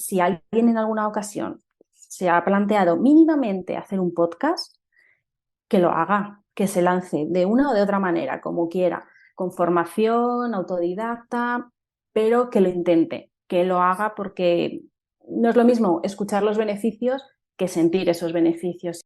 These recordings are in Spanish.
si alguien en alguna ocasión se ha planteado mínimamente hacer un podcast, que lo haga, que se lance de una o de otra manera, como quiera, con formación, autodidacta, pero que lo intente, que lo haga porque no es lo mismo escuchar los beneficios que sentir esos beneficios.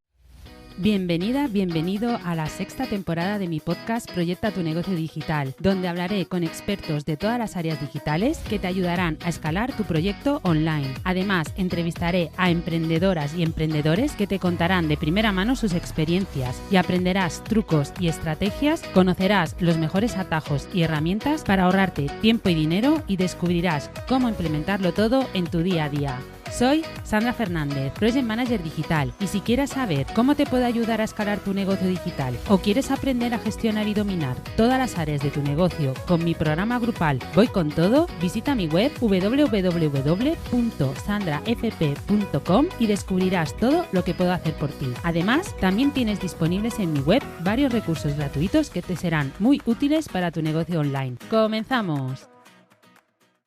Bienvenida, bienvenido a la sexta temporada de mi podcast Proyecta tu negocio digital, donde hablaré con expertos de todas las áreas digitales que te ayudarán a escalar tu proyecto online. Además, entrevistaré a emprendedoras y emprendedores que te contarán de primera mano sus experiencias y aprenderás trucos y estrategias, conocerás los mejores atajos y herramientas para ahorrarte tiempo y dinero y descubrirás cómo implementarlo todo en tu día a día. Soy Sandra Fernández, Project Manager Digital, y si quieres saber cómo te puedo ayudar a escalar tu negocio digital o quieres aprender a gestionar y dominar todas las áreas de tu negocio con mi programa grupal Voy con Todo, visita mi web www.sandrafp.com y descubrirás todo lo que puedo hacer por ti. Además, también tienes disponibles en mi web varios recursos gratuitos que te serán muy útiles para tu negocio online. ¡Comenzamos!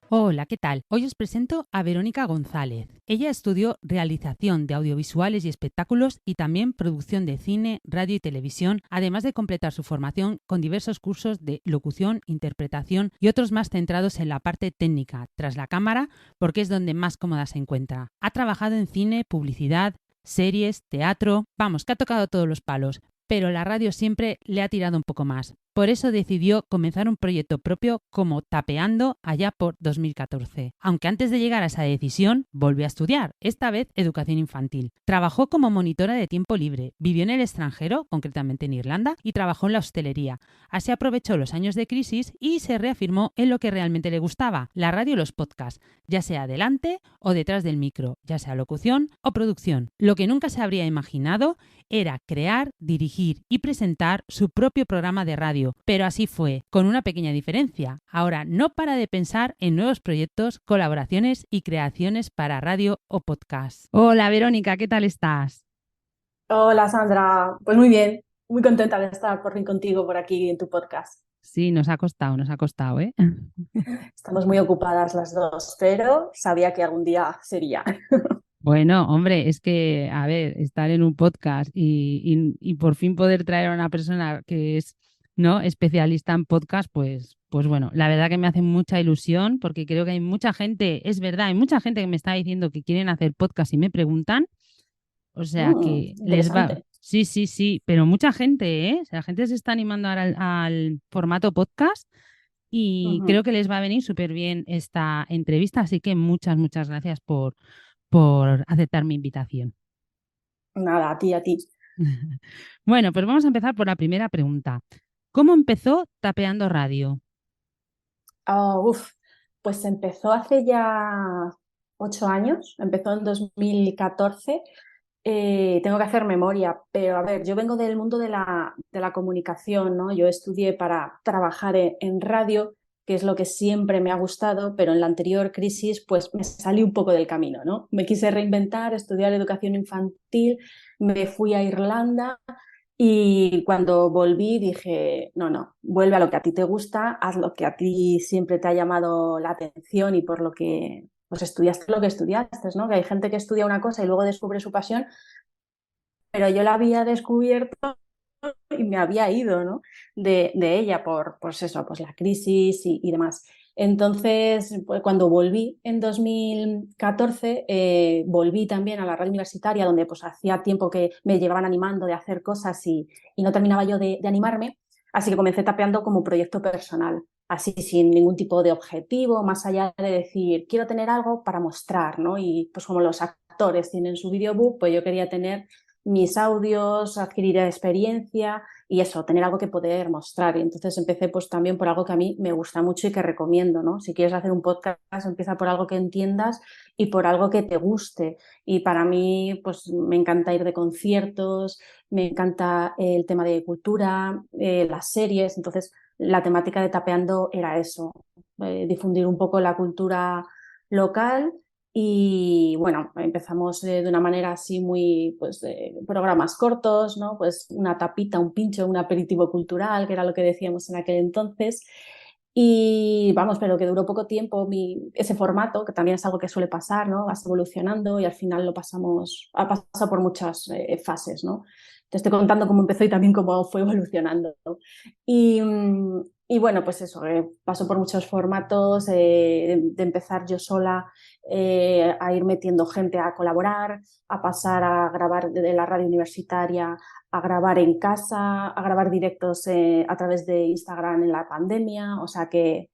Hola, ¿qué tal? Hoy os presento a Verónica González. Ella estudió realización de audiovisuales y espectáculos y también producción de cine, radio y televisión, además de completar su formación con diversos cursos de locución, interpretación y otros más centrados en la parte técnica, tras la cámara, porque es donde más cómoda se encuentra. Ha trabajado en cine, publicidad, series, teatro, vamos, que ha tocado todos los palos, pero la radio siempre le ha tirado un poco más. Por eso decidió comenzar un proyecto propio como Tapeando allá por 2014. Aunque antes de llegar a esa decisión, volvió a estudiar, esta vez educación infantil. Trabajó como monitora de tiempo libre, vivió en el extranjero, concretamente en Irlanda, y trabajó en la hostelería. Así aprovechó los años de crisis y se reafirmó en lo que realmente le gustaba, la radio y los podcasts, ya sea delante o detrás del micro, ya sea locución o producción. Lo que nunca se habría imaginado era crear, dirigir y presentar su propio programa de radio. Pero así fue, con una pequeña diferencia. Ahora no para de pensar en nuevos proyectos, colaboraciones y creaciones para radio o podcast. Hola Verónica, ¿qué tal estás? Hola Sandra, pues muy bien, muy contenta de estar por fin contigo por aquí en tu podcast. Sí, nos ha costado, ¿eh? Estamos muy ocupadas las dos, pero sabía que algún día sería. Bueno, hombre, es que, a ver, estar en un podcast y por fin poder traer a una persona que es, ¿no?, especialista en podcast, pues bueno, la verdad que me hace mucha ilusión porque creo que hay mucha gente, es verdad, hay mucha gente que me está diciendo que quieren hacer podcast y me preguntan, o sea que les va, Interesante. sí, sí, sí, pero mucha gente, ¿eh? O sea, la gente se está animando ahora al formato podcast y creo Ujú. que les va a venir súper bien esta entrevista, así que muchas gracias por aceptar mi invitación. Nada, a ti, a ti. Bueno, pues vamos a empezar por la primera pregunta. ¿Cómo empezó Tapeando Radio? Uf, pues empezó hace ya 8 años, empezó en 2014. Tengo que hacer memoria, pero a ver, yo vengo del mundo de la comunicación, ¿no? Yo estudié para trabajar en radio, que es lo que siempre me ha gustado, pero en la anterior crisis pues me salí un poco del camino, ¿no? Me quise reinventar, estudiar educación infantil, me fui a Irlanda y cuando volví dije, no, no, vuelve a lo que a ti te gusta, haz lo que a ti siempre te ha llamado la atención y por lo que pues estudiaste lo que estudiaste, ¿no? Que hay gente que estudia una cosa y luego descubre su pasión, pero yo la había descubierto y me había ido, ¿no?, de ella por pues eso, pues la crisis y demás. Entonces, pues cuando volví en 2014, volví también a la radio universitaria, donde pues hacía tiempo que me llevaban animando de hacer cosas y no terminaba yo de animarme, así que comencé tapeando como proyecto personal, así sin ningún tipo de objetivo, más allá de decir, quiero tener algo para mostrar, ¿no? Y pues como los actores tienen su videobook, pues yo quería tener mis audios, adquirir experiencia y eso, tener algo que poder mostrar. Y entonces empecé pues también por algo que a mí me gusta mucho y que recomiendo, ¿no? Si quieres hacer un podcast, empieza por algo que entiendas y por algo que te guste. Y para mí pues me encanta ir de conciertos, me encanta el tema de cultura, las series. Entonces la temática de Tapeando era eso, difundir un poco la cultura local. Y bueno, empezamos de una manera así muy, pues, programas cortos, ¿no? Pues una tapita, un pincho, un aperitivo cultural, que era lo que decíamos en aquel entonces. Y vamos, pero que duró poco tiempo ese formato, que también es algo que suele pasar, ¿no? Vas evolucionando y al final ha pasado por muchas fases, ¿no? Te estoy contando cómo empezó y también cómo fue evolucionando, ¿no? Y bueno, pues eso, pasó por muchos formatos, de empezar yo sola, a ir metiendo gente a colaborar, a pasar a grabar de la radio universitaria, a grabar en casa, a grabar directos a través de Instagram en la pandemia, o sea que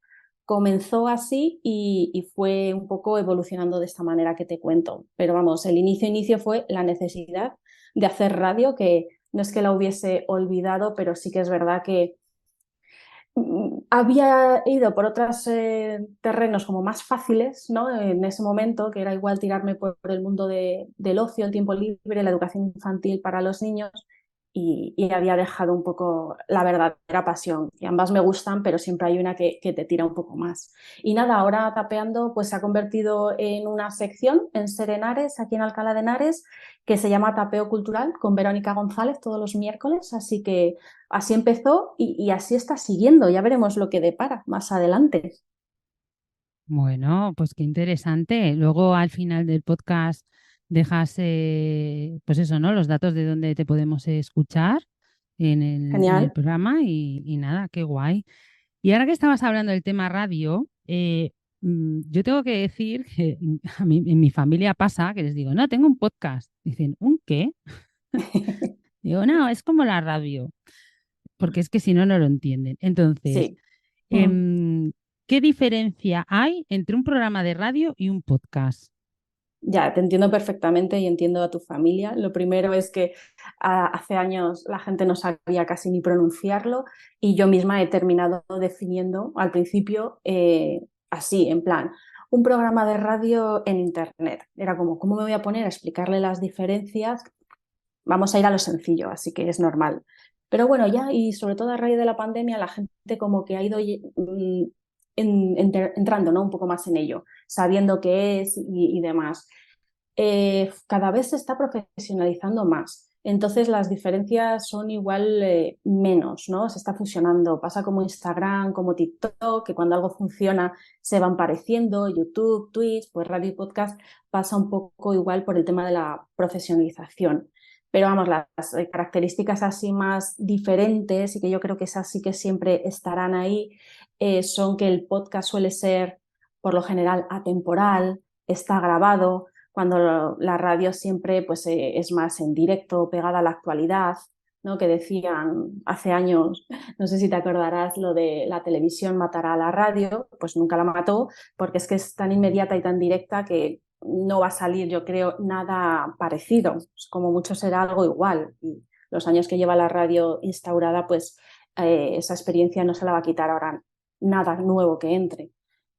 comenzó así y fue un poco evolucionando de esta manera que te cuento. Pero vamos, el inicio fue la necesidad de hacer radio, que no es que la hubiese olvidado, pero sí que es verdad que había ido por otros terrenos como más fáciles, ¿no? En ese momento, que era igual tirarme por el mundo del ocio, el tiempo libre, la educación infantil para los niños, y había dejado un poco la verdadera pasión. Y ambas me gustan, pero siempre hay una que te tira un poco más. Y nada, ahora Tapeando pues se ha convertido en una sección en Serenares, aquí en Alcalá de Henares, que se llama Tapeo Cultural, con Verónica González todos los miércoles, así que así empezó y así está siguiendo. Ya veremos lo que depara más adelante. Bueno, pues qué interesante. Luego al final del podcast dejas, pues eso, ¿no? Los datos de dónde te podemos escuchar en el Genial. programa y nada, qué guay. Y ahora que estabas hablando del tema radio, yo tengo que decir que a mí, en mi familia pasa que les digo, no, tengo un podcast. Dicen, ¿un qué? Digo, no, es como la radio, porque es que si no, no lo entienden. Entonces, Sí. Mm. em, ¿qué diferencia hay entre un programa de radio y un podcast? Ya, te entiendo perfectamente y entiendo a tu familia. Lo primero es que hace años la gente no sabía casi ni pronunciarlo y yo misma he terminado definiendo al principio así, en plan, un programa de radio en Internet. Era como, ¿cómo me voy a poner a explicarle las diferencias? Vamos a ir a lo sencillo, así que es normal. Pero bueno, ya y sobre todo a raíz de la pandemia, la gente como que ha ido entrando, ¿no? Un poco más en ello, sabiendo qué es y demás. Cada vez se está profesionalizando más. Entonces las diferencias son igual menos, ¿no? Se está fusionando. Pasa como Instagram, como TikTok, que cuando algo funciona se van pareciendo, YouTube, Twitch, pues radio y podcast pasa un poco igual por el tema de la profesionalización. Pero vamos, las características así más diferentes y que yo creo que esas sí que siempre estarán ahí, son que el podcast suele ser por lo general atemporal, está grabado, cuando la radio siempre pues, es más en directo, pegada a la actualidad, ¿no? Que decían hace años, no sé si te acordarás, lo de la televisión matará a la radio, pues nunca la mató, porque es que es tan inmediata y tan directa que no va a salir, yo creo, nada parecido, como mucho será algo igual. Y los años que lleva la radio instaurada, pues esa experiencia no se la va a quitar ahora nada nuevo que entre.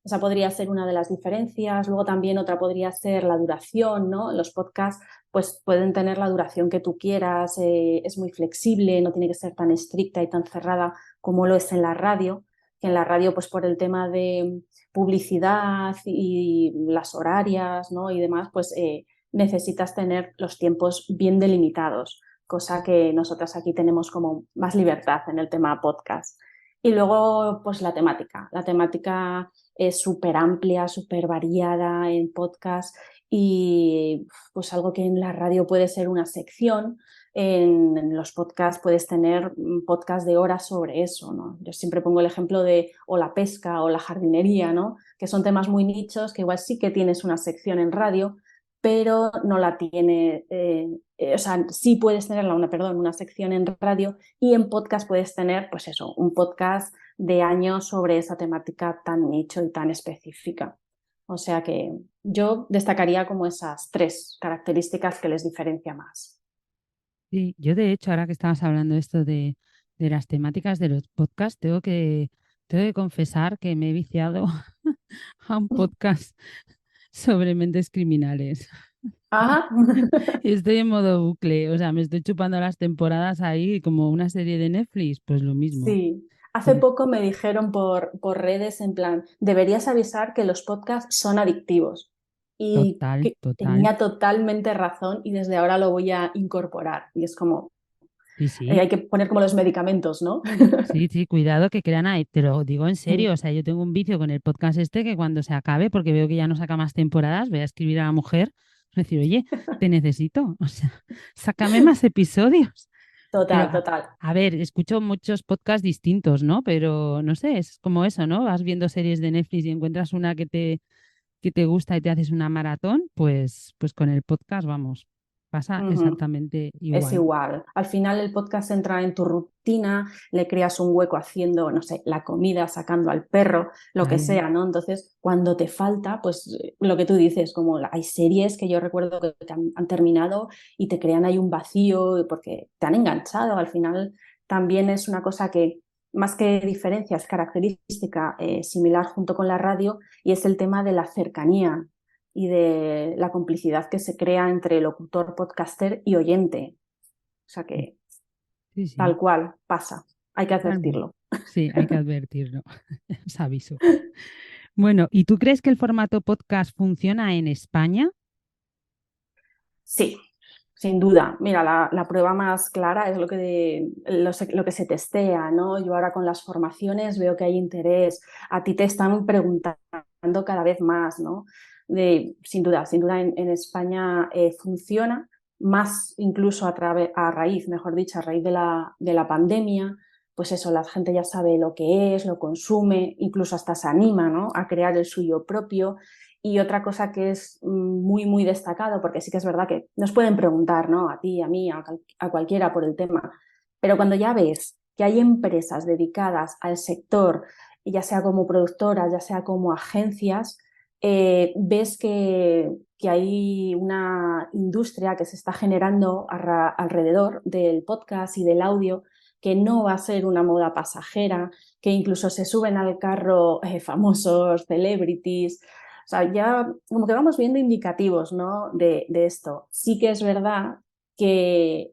Esa podría ser una de las diferencias. Luego también otra podría ser la duración, ¿no? Los podcasts pues pueden tener la duración que tú quieras, es muy flexible, no tiene que ser tan estricta y tan cerrada como lo es en la radio, que en la radio pues por el tema de publicidad y las horarias, ¿no? Y demás, pues necesitas tener los tiempos bien delimitados, cosa que nosotras aquí tenemos como más libertad en el tema podcast. Y luego, pues la temática. La temática es súper amplia, súper variada en podcast y pues algo que en la radio puede ser una sección, en los podcasts puedes tener podcast de horas sobre eso, ¿no? Yo siempre pongo el ejemplo de o la pesca o la jardinería, ¿no? Que son temas muy nichos, que igual sí que tienes una sección en radio, pero no la tiene, o sea, sí puedes tenerla, una sección en radio y en podcast puedes tener, pues eso, un podcast de años sobre esa temática tan nicho y tan específica. O sea que yo destacaría como esas tres características que les diferencia más. Sí, yo de hecho, ahora que estabas hablando esto de las temáticas de los podcasts, tengo que confesar que me he viciado a un podcast sobre mentes criminales. Ajá. Estoy en modo bucle, o sea, me estoy chupando las temporadas ahí como una serie de Netflix, pues lo mismo. Sí, hace Pues poco me dijeron por redes en plan, deberías avisar que los podcasts son adictivos y total, que total. tenía totalmente razón y desde ahora lo voy a incorporar. Y es como, Sí, sí. Hay que poner como los medicamentos, ¿no? Sí, sí, cuidado que crean ahí, te lo digo en Mm. serio, o sea, yo tengo un vicio con el podcast este que cuando se acabe, porque veo que ya no saca más temporadas, voy a escribir a la mujer, decir, oye, te necesito, o sea, sácame más episodios. Pero Total, total. a ver, escucho muchos podcasts distintos, ¿no? Pero no sé, es como eso, ¿no? Vas viendo series de Netflix y encuentras una que te gusta y te haces una maratón, pues con el podcast, vamos, pasa Ujú. exactamente Es igual. igual. Al final el podcast entra en tu rutina, le creas un hueco haciendo, no sé, la comida, sacando al perro, lo que Ahí, sea, ¿no? Entonces, cuando te falta, pues lo que tú dices, como hay series que yo recuerdo que han terminado y te crean ahí un vacío porque te han enganchado. Al final también es una cosa que, más que diferencia, es característica similar junto con la radio y es el tema de la cercanía y de la complicidad que se crea entre locutor, podcaster y oyente. O sea que sí, tal sí, cual pasa, hay que totalmente. advertirlo. Sí, hay que advertirlo, os aviso. Bueno, ¿y tú crees que el formato podcast funciona en España? Sí, sin duda. Mira, la prueba más clara es lo que se testea, ¿no? Yo ahora con las formaciones veo que hay interés. A ti te están preguntando cada vez más, ¿no? Sin duda en España funciona más incluso a raíz, mejor dicho, a raíz de la pandemia. Pues eso, la gente ya sabe lo que es, lo consume, incluso hasta se anima, ¿no? A crear el suyo propio. Y otra cosa que es muy, muy destacado, porque sí que es verdad que nos pueden preguntar, ¿no? A ti, a mí, a cualquiera por el tema, pero cuando ya ves que hay empresas dedicadas al sector, ya sea como productoras, ya sea como agencias, ves que hay una industria que se está generando alrededor del podcast y del audio, que no va a ser una moda pasajera, que incluso se suben al carro famosos, celebrities, o sea, ya como que vamos viendo indicativos, ¿no? de esto. Sí que es verdad que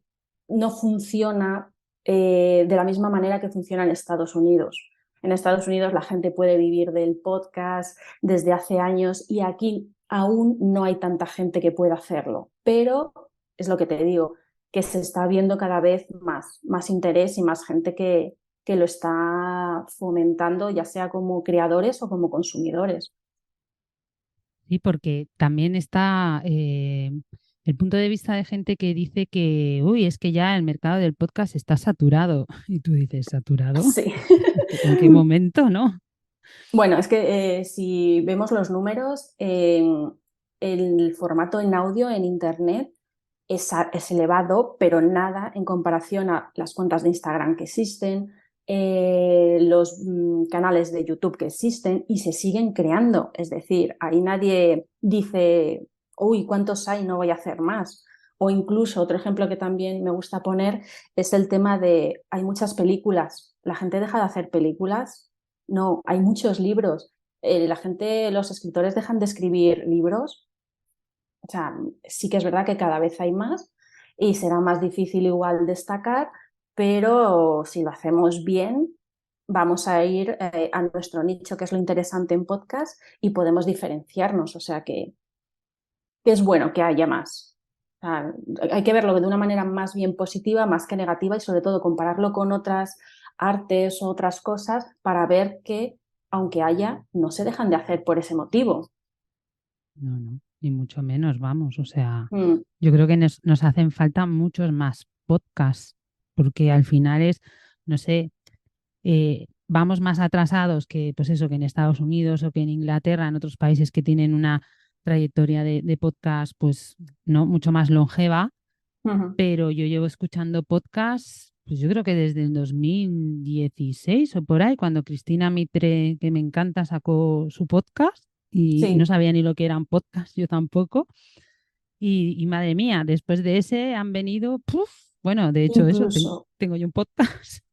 no funciona de la misma manera que funciona en Estados Unidos. En Estados Unidos la gente puede vivir del podcast desde hace años y aquí aún no hay tanta gente que pueda hacerlo. Pero es lo que te digo, que se está viendo cada vez más interés y más gente que lo está fomentando, ya sea como creadores o como consumidores. Sí, porque también está el punto de vista de gente que dice que, uy, es que ya el mercado del podcast está saturado. Y tú dices, ¿saturado? Sí. ¿En qué momento, no? Bueno, es que si vemos los números, el formato en audio en Internet es elevado, pero nada en comparación a las cuentas de Instagram que existen, los canales de YouTube que existen y se siguen creando. Es decir, ahí nadie dice, uy, ¿cuántos hay? No voy a hacer más. O incluso otro ejemplo que también me gusta poner es el tema de, hay muchas películas, la gente deja de hacer películas, no, hay muchos libros, la gente, los escritores dejan de escribir libros, o sea, sí que es verdad que cada vez hay más y será más difícil igual destacar, pero si lo hacemos bien, vamos a ir a nuestro nicho, que es lo interesante en podcast, y podemos diferenciarnos. O sea que es bueno que haya más. O sea, hay que verlo de una manera más bien positiva, más que negativa, y sobre todo compararlo con otras artes o otras cosas para ver que, aunque haya, no se dejan de hacer por ese motivo. No, no, ni mucho menos, vamos. O sea, Mm, yo creo que nos hacen falta muchos más podcasts, porque al final es, no sé, vamos más atrasados que, pues eso, que en Estados Unidos o que en Inglaterra, en otros países que tienen una trayectoria de podcast, pues no mucho más longeva, ujú. pero yo llevo escuchando podcasts, pues yo creo que desde el 2016 o por ahí, cuando Cristina Mitre, que me encanta, sacó su podcast y no Sí, sabía ni lo que eran podcasts, yo tampoco. Y madre mía, después de ese han venido, ¡puf! Bueno, de hecho eso, incluso, tengo yo un podcast,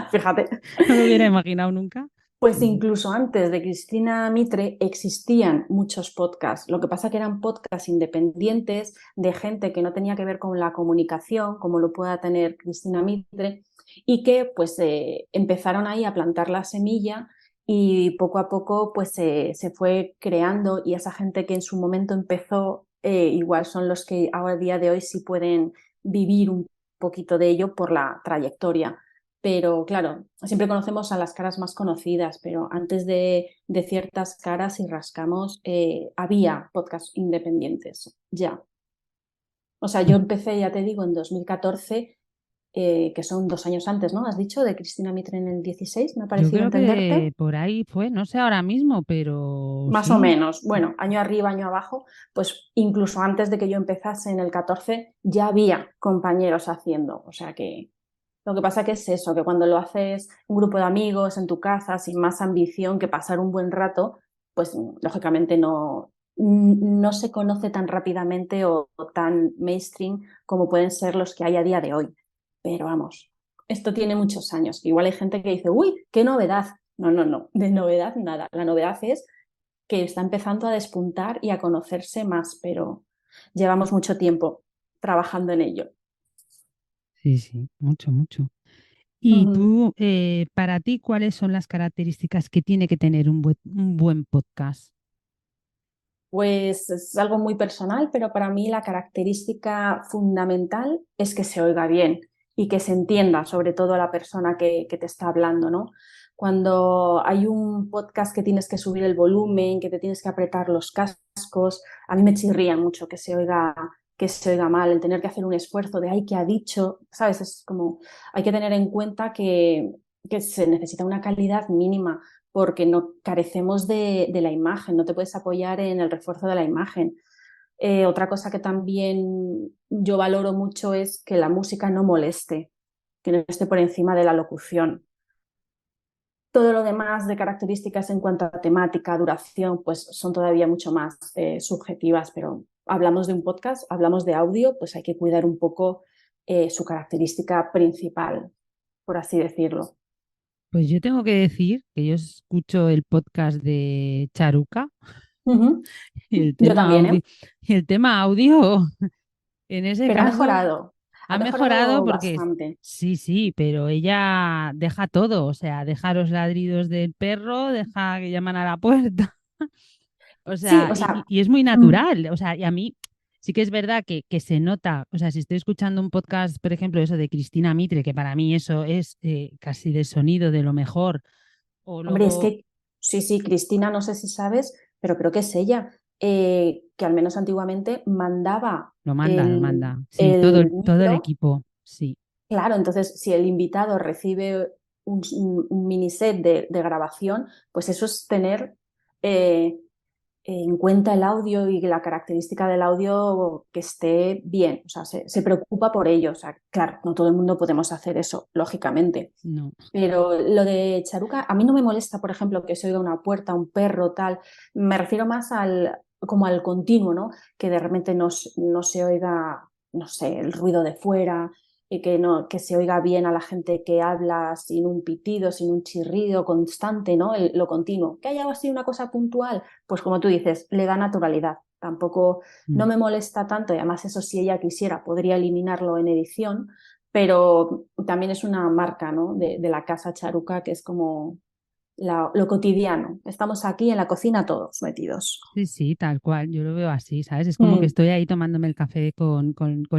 fíjate, no lo hubiera imaginado nunca. pues Sí, incluso antes de Cristina Mitre existían muchos podcasts. Lo que pasa que eran podcasts independientes de gente que no tenía que ver con la comunicación, como lo pueda tener Cristina Mitre, y que pues empezaron ahí a plantar la semilla y poco a poco pues se fue creando y esa gente que en su momento empezó igual son los que ahora a día de hoy sí pueden vivir un poquito de ello por la trayectoria. Pero claro, siempre conocemos a las caras más conocidas, pero antes de ciertas caras, si rascamos, había podcasts independientes ya. O sea, yo empecé, ya te digo, en 2014, que son 2 años antes, ¿no? Has dicho, de Cristina Mitre en el 16, me ha Yo parecido creo entenderte. que por ahí fue, no sé ahora mismo, pero Más o sí. menos, bueno, año arriba, año abajo, pues incluso antes de que yo empezase en el 14 ya había compañeros haciendo, o sea que lo que pasa que es eso, que cuando lo haces un grupo de amigos en tu casa sin más ambición que pasar un buen rato, pues lógicamente no se conoce tan rápidamente o tan mainstream como pueden ser los que hay a día de hoy. Pero vamos, esto tiene muchos años. Igual hay gente que dice, uy, qué novedad. No, no, no, de novedad nada. La novedad es que está empezando a despuntar y a conocerse más, pero llevamos mucho tiempo trabajando en ello. Sí, sí, mucho, mucho. Y Ujú. tú, para ti, ¿cuáles son las características que tiene que tener un buen podcast? Pues es algo muy personal, pero para mí la característica fundamental es que se oiga bien y que se entienda, sobre todo a la persona que te está hablando, ¿no? Cuando hay un podcast que tienes que subir el volumen, que te tienes que apretar los cascos, a mí me chirría mucho que se oiga mal, el tener que hacer un esfuerzo de, ay, ¿qué ha dicho? ¿Sabes? Es como, hay que tener en cuenta que se necesita una calidad mínima porque no carecemos de la imagen, no te puedes apoyar en el refuerzo de la imagen. Otra cosa que también yo valoro mucho es que la música no moleste, que no esté por encima de la locución. Todo lo demás de características en cuanto a temática, duración, pues son todavía mucho más subjetivas, pero hablamos de un podcast, hablamos de audio, pues hay que cuidar un poco su característica principal, por así decirlo. Pues yo tengo que decir que yo escucho el podcast de Charuca Uh -huh. y el Yo tema también, ¿eh? audio, y el tema audio, en ese Pero caso, ha ha mejorado mejorado porque bastante. sí, sí, pero ella deja todo, o sea, deja los ladridos del perro, deja que llaman a la puerta. O Sí, sea, o sea, y es muy mm, natural. O sea, y a mí sí que es verdad que se nota. O sea, si estoy escuchando un podcast, por ejemplo, eso de Cristina Mitre, que para mí eso es casi de sonido de lo mejor. O hombre, es luego que sí, sí, Cristina, no sé si sabes, pero creo que es ella, que al menos antiguamente mandaba lo manda, lo el, manda. Sí, el todo el micro. equipo. Sí, Claro, entonces si el invitado recibe un mini set de grabación, pues eso es tener eh, en cuenta el audio y la característica del audio que esté bien, o sea, se preocupa por ello. O sea, claro, no todo el mundo podemos hacer eso, lógicamente. no. Pero lo de Charuca, a mí no me molesta, por ejemplo, que se oiga una puerta, un perro, tal. Me refiero más como al continuo, ¿no? Que de repente no se oiga, no sé, el ruido de fuera, y que, no, que se oiga bien a la gente que habla sin un pitido, sin un chirrido constante, ¿no? Lo continuo. Que haya así una cosa puntual, pues como tú dices, le da naturalidad. Tampoco no Mm. me molesta tanto, y además eso si ella quisiera podría eliminarlo en edición, pero también es una marca, ¿no? de la casa Charuca, que es como lo cotidiano. Estamos aquí en la cocina todos metidos. Sí, sí, tal cual. Yo lo veo así, ¿sabes? Es como que Mm, estoy ahí tomándome el café con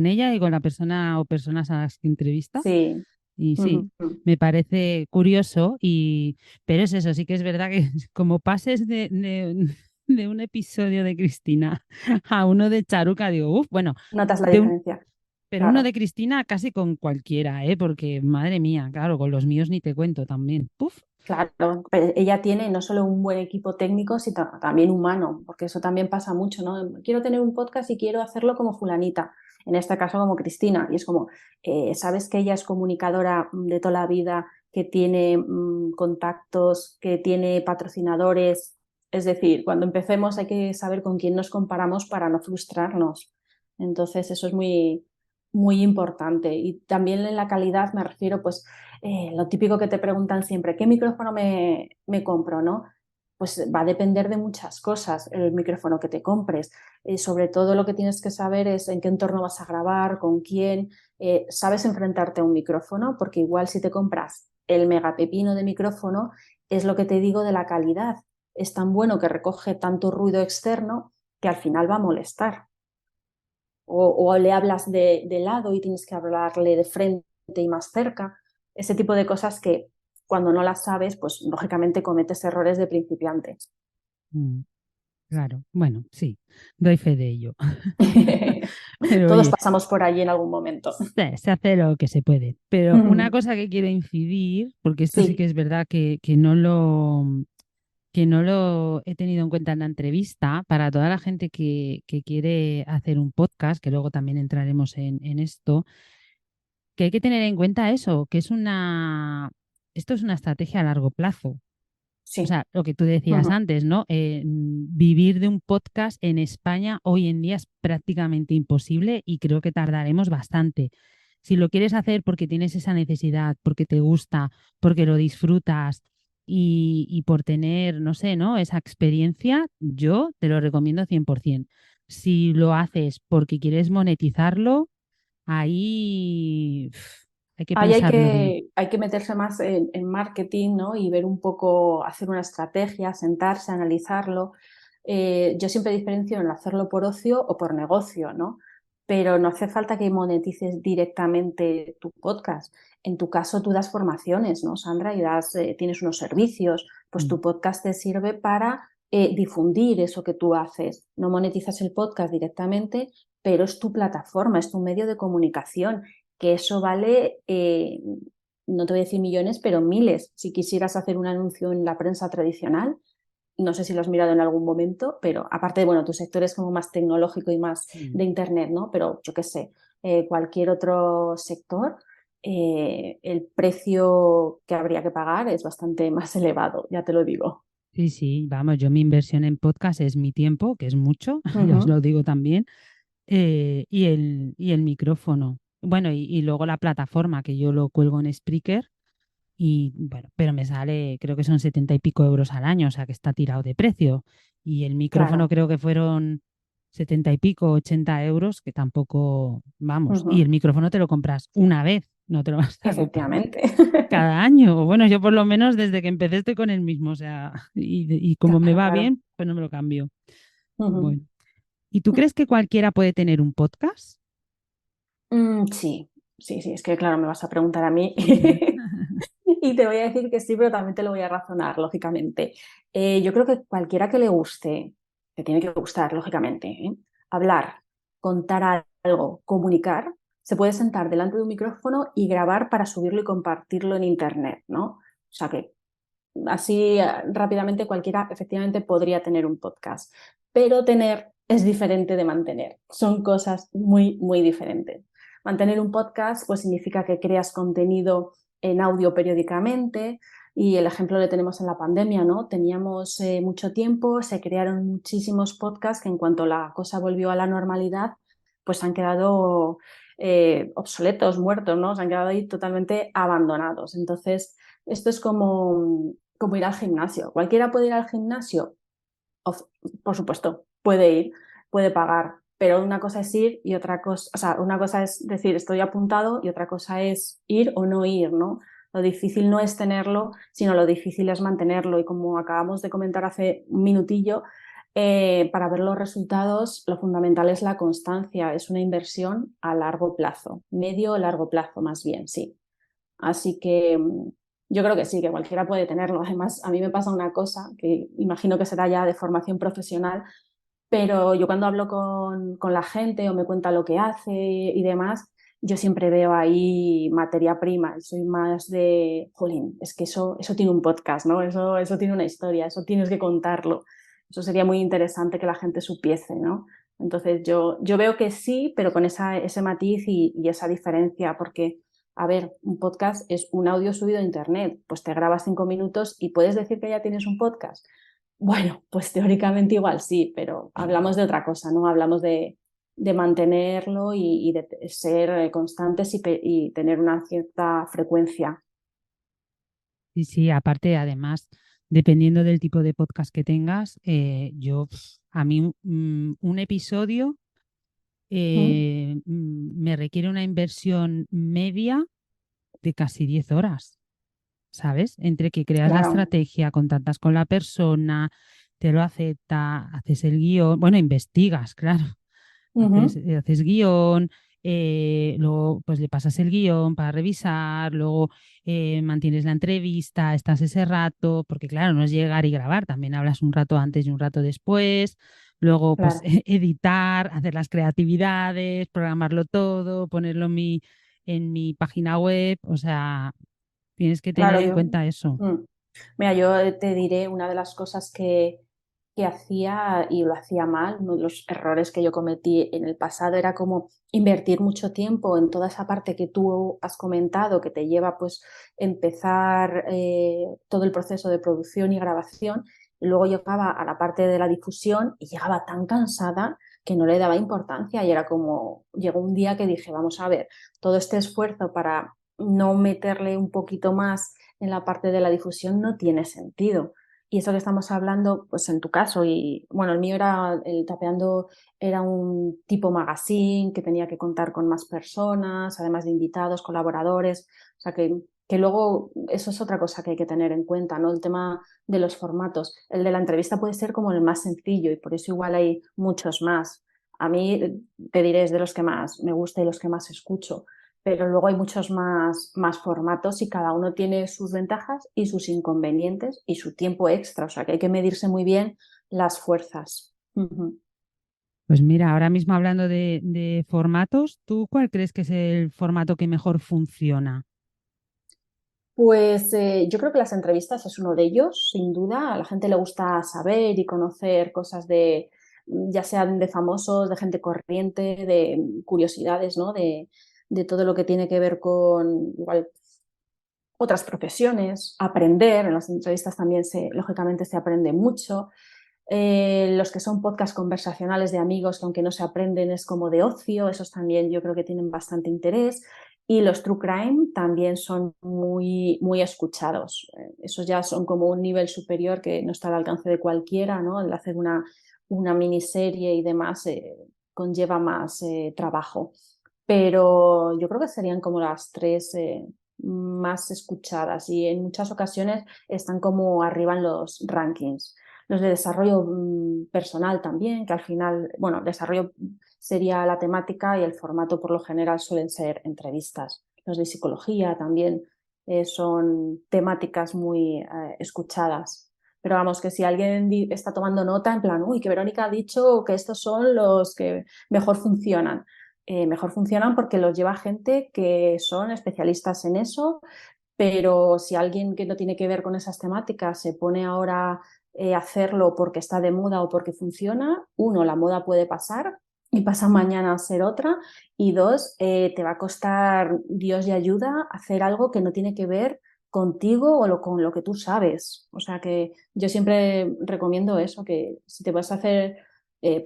ella y con la persona o personas a las que entrevista. sí. Y sí, Ujú, ujú. me parece curioso, pero es eso, sí que es verdad que como pases de un episodio de Cristina a uno de Charuca, digo, uff, bueno, Notas la de un, diferencia, pero uno claro. de Cristina casi con cualquiera, ¿eh? Porque madre mía, claro, con los míos ni te cuento también. Uf, Claro, pero ella tiene no solo un buen equipo técnico, sino también humano, porque eso también pasa mucho, ¿no? Quiero tener un podcast y quiero hacerlo como fulanita, en este caso como Cristina, y es como, sabes que ella es comunicadora de toda la vida, que tiene contactos, que tiene patrocinadores, es decir, cuando empecemos hay que saber con quién nos comparamos para no frustrarnos. Entonces, eso es muy, muy importante. Y también en la calidad me refiero, pues, lo típico que te preguntan siempre, ¿qué micrófono me compro, no? Pues va a depender de muchas cosas el micrófono que te compres. Sobre todo lo que tienes que saber es en qué entorno vas a grabar, con quién. ¿Sabes enfrentarte a un micrófono? Porque igual si te compras el megapepino de micrófono, es lo que te digo de la calidad. Es tan bueno que recoge tanto ruido externo que al final va a molestar. o le hablas de lado y tienes que hablarle de frente y más cerca. Ese tipo de cosas que cuando no las sabes, pues lógicamente cometes errores de principiante. Mm, claro, bueno, sí, doy fe de ello. Pero Todos oye, pasamos por allí en algún momento. se hace lo que se puede. Pero una cosa que quiero incidir, porque esto sí que Sí, es verdad que no lo he tenido en cuenta en la entrevista, para toda la gente que quiere hacer un podcast, que luego también entraremos en esto, que hay que tener en cuenta eso, esto es una estrategia a largo plazo. O sí. sea, lo que tú decías Ujú. antes, ¿no? Vivir de un podcast en España hoy en día es prácticamente imposible y creo que tardaremos bastante. Si lo quieres hacer porque tienes esa necesidad, porque te gusta, porque lo disfrutas y por tener, no sé, ¿no? Esa experiencia, yo te lo recomiendo 100%. Si lo haces porque quieres monetizarlo, ahí hay que Ahí pensarlo bien. hay que meterse más en marketing, ¿no? Y ver un poco, hacer una estrategia, sentarse, analizarlo. Yo siempre diferencio en hacerlo por ocio o por negocio, ¿no? Pero no hace falta que monetices directamente tu podcast. En tu caso, tú das formaciones, ¿no, Sandra? Y tienes unos servicios. Pues Mm. tu podcast te sirve para difundir eso que tú haces. No monetizas el podcast directamente, pero es tu plataforma, es tu medio de comunicación, que eso vale, no te voy a decir millones, pero miles. Si quisieras hacer un anuncio en la prensa tradicional, no sé si lo has mirado en algún momento, pero aparte de, bueno, tu sector es como más tecnológico y más Mm. de Internet, ¿no? Pero yo qué sé, cualquier otro sector, el precio que habría que pagar es bastante más elevado, ya te lo digo. Sí, sí, vamos, yo mi inversión en podcast es mi tiempo, que es mucho, ya os Ujú, lo digo también, y el micrófono. Bueno, y luego la plataforma, que yo lo cuelgo en Spreaker, y bueno, pero me sale, creo que son 70 y pico euros al año, o sea que está tirado de precio. Y el micrófono claro. creo que fueron 70 y pico, 80 euros, que tampoco, vamos, y Ujú, el micrófono te lo compras una vez, no te lo vas a comprar efectivamente. cada año. Bueno, yo por lo menos desde que empecé estoy con el mismo, o sea, y como me Claro, va claro. bien, pues no me lo cambio. Ujú. Bueno, ¿y tú crees que cualquiera puede tener un podcast? Sí, sí, sí, es que claro, me vas a preguntar a mí Ujú. y te voy a decir que sí, pero también te lo voy a razonar, lógicamente. Yo creo que cualquiera que le guste, te tiene que gustar, lógicamente, ¿eh? Hablar, contar algo, comunicar, se puede sentar delante de un micrófono y grabar para subirlo y compartirlo en Internet, ¿no? O sea que así rápidamente cualquiera efectivamente podría tener un podcast, pero tener es diferente de mantener, son cosas muy, muy diferentes. Mantener un podcast pues significa que creas contenido en audio periódicamente y el ejemplo lo tenemos en la pandemia, ¿no? Teníamos mucho tiempo, se crearon muchísimos podcasts que en cuanto la cosa volvió a la normalidad, pues han quedado obsoletos, muertos, ¿no? Se han quedado ahí totalmente abandonados. Entonces, esto es como ir al gimnasio. ¿Cualquiera puede ir al gimnasio? Of- por supuesto, puede ir, puede pagar, pero una cosa es ir y otra cosa, o sea, una cosa es decir estoy apuntado y otra cosa es ir o no ir, ¿no? Lo difícil no es tenerlo, sino lo difícil es mantenerlo. Y como acabamos de comentar hace un minutillo, para ver los resultados, lo fundamental es la constancia, es una inversión a largo plazo, medio o largo plazo más bien, sí. Así que yo creo que sí, que cualquiera puede tenerlo. Además, a mí me pasa una cosa que imagino que será ya de formación profesional, pero yo cuando hablo con la gente o me cuenta lo que hace y demás, yo siempre veo ahí materia prima. Soy más de, jolín, es que eso tiene un podcast, ¿no? Eso tiene una historia, eso tienes que contarlo. Eso sería muy interesante que la gente supiese, ¿no? Entonces yo veo que sí, pero con ese matiz y esa diferencia, porque, a ver, un podcast es un audio subido a internet, pues te grabas 5 minutos y puedes decir que ya tienes un podcast. Bueno, pues teóricamente igual sí, pero hablamos de otra cosa, ¿no? Hablamos de mantenerlo y de ser constantes y tener una cierta frecuencia. Sí, sí, aparte, además, dependiendo del tipo de podcast que tengas, a mí un episodio ¿Mm? me requiere una inversión media de casi 10 horas, ¿sabes? Entre que creas la Claro, estrategia, contactas con la persona, te lo acepta, haces el guión, bueno, investigas, claro. Ujú. Haces guión, luego pues le pasas el guión para revisar, luego mantienes la entrevista, estás ese rato, porque claro, no es llegar y grabar, también hablas un rato antes y un rato después, luego pues Claro, editar, hacer las creatividades, programarlo todo, ponerlo en mi página web, o sea, tienes que tener claro, en yo. cuenta eso. mm. Mira, yo te diré una de las cosas que hacía y lo hacía mal, uno de los errores que yo cometí en el pasado era como invertir mucho tiempo en toda esa parte que tú has comentado, que te lleva pues empezar todo el proceso de producción y grabación, y luego llegaba a la parte de la difusión y llegaba tan cansada que no le daba importancia y era como, llegó un día que dije, vamos a ver, todo este esfuerzo para no meterle un poquito más en la parte de la difusión no tiene sentido. Y eso que estamos hablando, pues en tu caso, y bueno, el mío era, el Tapeando era un tipo magazine que tenía que contar con más personas, además de invitados, colaboradores, o sea que luego eso es otra cosa que hay que tener en cuenta, ¿no? El tema de los formatos. El de la entrevista puede ser como el más sencillo y por eso igual hay muchos más. A mí, te diré, es de los que más me gusta y los que más escucho, pero luego hay muchos más formatos y cada uno tiene sus ventajas y sus inconvenientes y su tiempo extra, o sea que hay que medirse muy bien las fuerzas. Ujú. Pues mira, ahora mismo hablando de formatos, ¿tú cuál crees que es el formato que mejor funciona? Pues yo creo que las entrevistas es uno de ellos, sin duda. A la gente le gusta saber y conocer cosas de, ya sean de famosos, de gente corriente, de curiosidades, ¿no? De todo lo que tiene que ver con igual otras profesiones, aprender. En las entrevistas también lógicamente se aprende mucho. Los que son podcast conversacionales de amigos, que aunque no se aprenden, es como de ocio, esos también yo creo que tienen bastante interés. Y los true crime también son muy escuchados. Esos ya son como un nivel superior que no está al alcance de cualquiera, ¿no? El hacer una miniserie y demás conlleva más trabajo. Pero yo creo que serían como las tres más escuchadas y en muchas ocasiones están como arriba en los rankings. Los de desarrollo personal también, que al final, bueno, desarrollo sería la temática y el formato por lo general suelen ser entrevistas. Los de psicología también son temáticas muy escuchadas. Pero vamos, que si alguien está tomando nota en plan, uy, que Verónica ha dicho que estos son los que mejor funcionan porque los lleva gente que son especialistas en eso, pero si alguien que no tiene que ver con esas temáticas se pone ahora hacerlo porque está de moda o porque funciona, uno, la moda puede pasar y pasa mañana a ser otra, y dos, te va a costar Dios y ayuda hacer algo que no tiene que ver contigo o con lo que tú sabes. O sea que yo siempre recomiendo eso, que si te vas a hacer,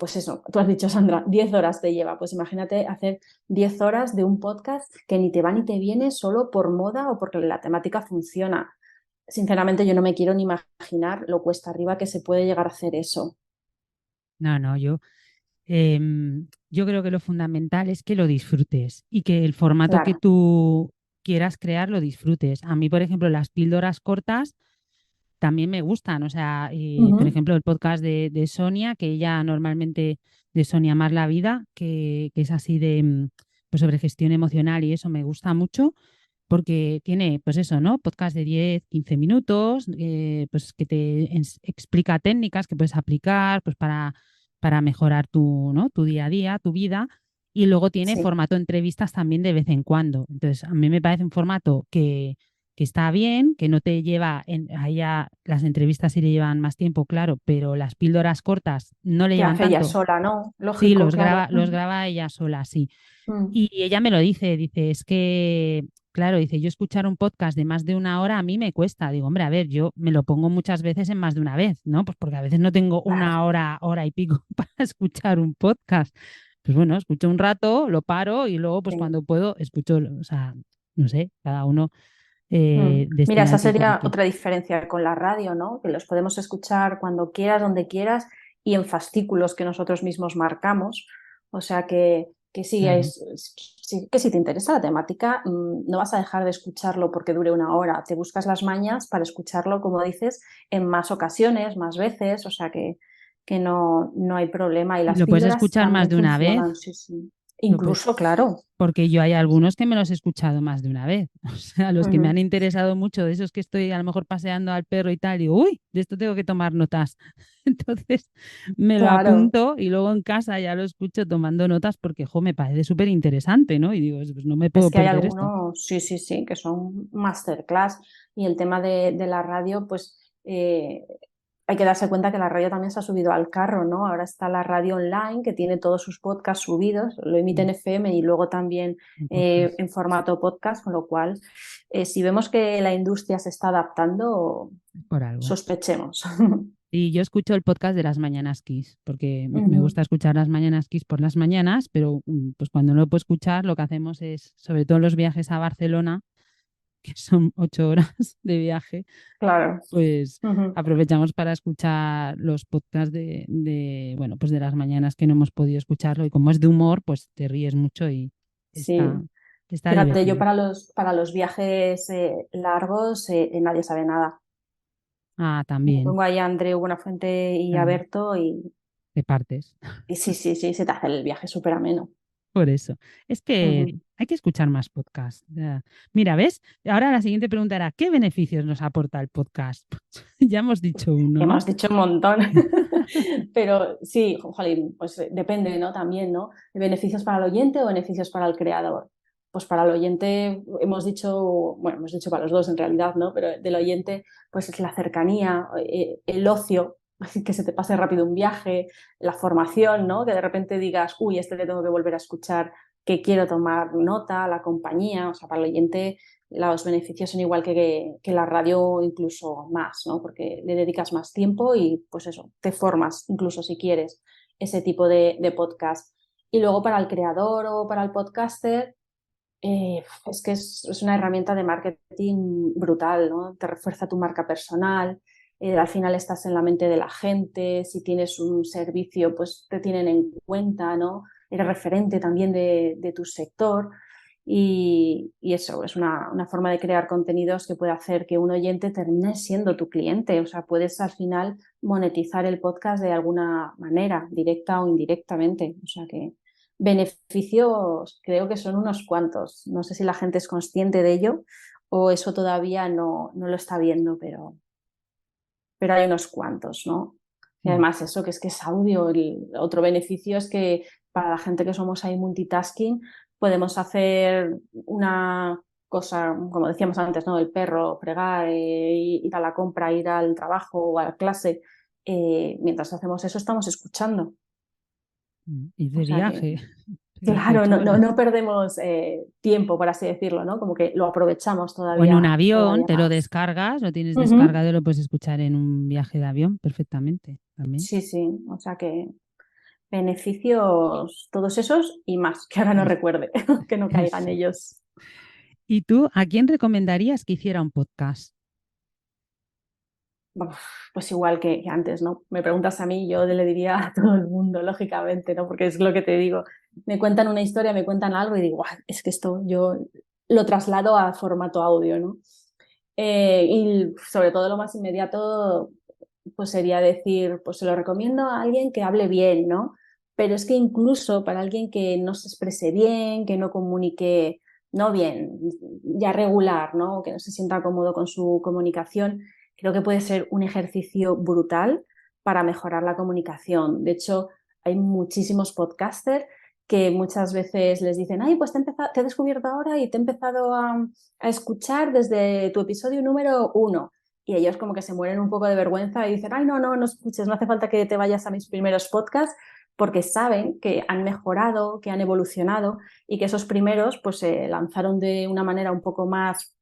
pues eso, tú has dicho, Sandra, 10 horas te lleva, pues imagínate hacer 10 horas de un podcast que ni te va ni te viene solo por moda o porque la temática funciona. Sinceramente, yo no me quiero ni imaginar lo cuesta arriba que se puede llegar a hacer eso. No, no, yo creo que lo fundamental es que lo disfrutes y que el formato que Claro. tú quieras crear lo disfrutes. A mí, por ejemplo, las píldoras cortas también me gustan. O sea, por Ujú. ejemplo, el podcast de Sonia, que ella normalmente, de Sonia Más la Vida, que es así pues sobre gestión emocional y eso me gusta mucho porque tiene, pues eso, ¿no? Podcast de 10 15 minutos, pues que te explica técnicas que puedes aplicar pues para mejorar tu, ¿no? Tu día a día, tu vida. Y luego tiene Sí. formato entrevistas también de vez en cuando. Entonces, a mí me parece un formato que está bien, que no te lleva, allá las entrevistas sí le llevan más tiempo, claro, pero las píldoras cortas no le Que llevan hace ella tanto. sola, ¿no? Sí, Lógico, claro. los graba ella sola, sí. Mm. Y ella me lo dice, es que, claro, dice, yo escuchar un podcast de más de una hora a mí me cuesta. Digo, hombre, a ver, yo me lo pongo muchas veces en más de una vez, ¿no? Pues porque a veces no tengo Claro. una hora, hora y pico para escuchar un podcast. Pues bueno, escucho un rato, lo paro y luego, pues Sí. cuando puedo, escucho, o sea, no sé, cada uno Mira, destina esa el tiempo que sería quiere. otra diferencia con la radio, ¿no? Que los podemos escuchar cuando quieras, donde quieras y en fascículos que nosotros mismos marcamos. O sea que sí, Claro. que si te interesa la temática, no vas a dejar de escucharlo porque dure una hora. Te buscas las mañas para escucharlo, como dices, en más ocasiones, más veces. O sea que no hay problema. Y Y las lo puedes píldoras escuchar más también de una vez. funcionan, sí, sí. Lo puedes- Incluso, claro. Porque yo hay algunos que me los he escuchado más de una vez. O sea, los que me han Ujú. interesado mucho, de esos que estoy a lo mejor paseando al perro y tal, y digo, uy, de esto tengo que tomar notas. Entonces me lo Claro. apunto y luego en casa ya lo escucho tomando notas porque, jo, me parece súper interesante, ¿no? Y digo, pues no me Es puedo que hay perder esto. algunos, sí, sí, sí, que son masterclass. Y el tema de la radio, pues hay que darse cuenta que la radio también se ha subido al carro, ¿no? Ahora está la radio online, que tiene todos sus podcasts subidos, lo emite en Mm, FM y luego también en podcast. en formato podcast, con lo cual, si vemos que la industria se está adaptando, Por algo. sospechemos. Y yo escucho el podcast de las Mañanas Kiss, porque me Ujú. gusta escuchar las Mañanas Kiss por las mañanas, pero pues cuando no lo puedo escuchar, lo que hacemos es, sobre todo en los viajes a Barcelona, que son 8 horas de viaje, Claro. pues Ujú. aprovechamos para escuchar los podcasts bueno, pues de las mañanas que no hemos podido escucharlo. Y como es de humor, pues te ríes mucho y está, Sí. está Fíjate, yo divertido. para los viajes largos nadie sabe nada. Ah, Me también, pongo ahí a Andreu Buenafuente y a claro, Berto te partes. y sí, sí, sí, se te hace el viaje súper ameno. Por eso. Es que Ujú. hay que escuchar más podcasts. Ya. Mira, ¿ves? Ahora la siguiente pregunta era, ¿qué beneficios nos aporta el podcast? Ya hemos dicho uno, ¿no? Hemos dicho un montón, pero sí, jolín, pues depende, ¿no? También, ¿no? ¿Beneficios para el oyente o beneficios para el creador? Pues para el oyente hemos dicho, bueno, hemos dicho para los dos en realidad, ¿no? Pero del oyente, pues es la cercanía, el ocio, así que se te pase rápido un viaje, la formación, ¿no? Que de repente digas, uy, este le tengo que volver a escuchar, que quiero tomar nota, la compañía, o sea, para el oyente los beneficios son igual que la radio, incluso más, ¿no? Porque le dedicas más tiempo y pues eso, te formas, incluso si quieres, ese tipo de podcast. Y luego para el creador o para el podcaster, es que es una herramienta de marketing brutal, ¿no? Te refuerza tu marca personal, al final estás en la mente de la gente, si tienes un servicio, pues te tienen en cuenta, ¿no? Eres referente también de tu sector. Y eso es una forma de crear contenidos que puede hacer que un oyente termine siendo tu cliente. O sea, puedes al final monetizar el podcast de alguna manera, directa o indirectamente. O sea que beneficios creo que son unos cuantos. No sé si la gente es consciente de ello o eso todavía no lo está viendo, pero hay unos cuantos, ¿no? Y Mm. además eso, que es audio. El otro beneficio es que para la gente que somos ahí multitasking, podemos hacer una cosa, como decíamos antes, ¿no? El perro, fregar, ir a la compra, ir al trabajo o a la clase. Mientras hacemos eso, estamos escuchando. Y O de sea que, viaje, pegarte claro, 8 horas. no perdemos tiempo, por así decirlo, ¿no? Como que lo aprovechamos O en un avión, todavía te lo más. descargas, lo tienes Ujú. descargado y lo puedes escuchar en un viaje de avión perfectamente también. Sí, sí, o sea que beneficios, todos esos y más, que ahora no Es- recuerde, que no caigan Eso. ellos. ¿Y tú a quién recomendarías que hiciera un podcast? Uf, pues igual que antes, ¿no? Me preguntas a mí, yo le diría a todo el mundo, lógicamente, ¿no? Porque es lo que te digo. Me cuentan una historia, me cuentan algo y digo, "Guau, es que esto yo lo traslado a formato audio, ¿no? Y sobre todo lo más inmediato, pues sería decir, pues se lo recomiendo a alguien que hable bien, ¿no? Pero es que incluso para alguien que no se exprese bien, que no comunique, no bien, ya regular, ¿no? Que no se sienta cómodo con su comunicación, creo que puede ser un ejercicio brutal para mejorar la comunicación. De hecho, hay muchísimos podcasters que muchas veces les dicen, ay, pues te he descubierto ahora y te he empezado a escuchar desde tu episodio número 1. Y ellos como que se mueren un poco de vergüenza y dicen, ay, no escuches, no hace falta que te vayas a mis primeros podcasts, porque saben que han mejorado, que han evolucionado y que esos primeros pues se lanzaron de una manera un poco más,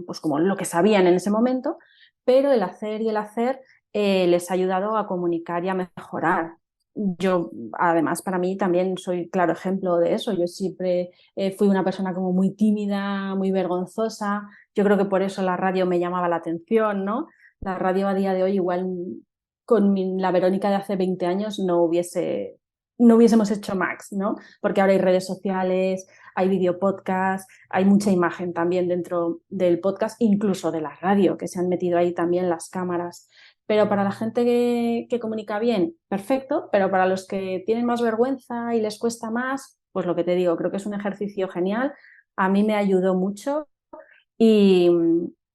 pues como lo que sabían en ese momento, pero el hacer y el hacer les ha ayudado a comunicar y a mejorar. Yo, además, para mí también soy claro ejemplo de eso. Yo siempre fui una persona como muy tímida, muy vergonzosa. Yo creo que por eso la radio me llamaba la atención, ¿no? La radio a día de hoy igual con la Verónica de hace 20 años no hubiésemos hecho Max, ¿no? Porque ahora hay redes sociales, hay videopodcast, hay mucha imagen también dentro del podcast, incluso de la radio, que se han metido ahí también las cámaras. Pero para la gente que comunica bien, perfecto, pero para los que tienen más vergüenza y les cuesta más, pues lo que te digo, creo que es un ejercicio genial. A mí me ayudó mucho y,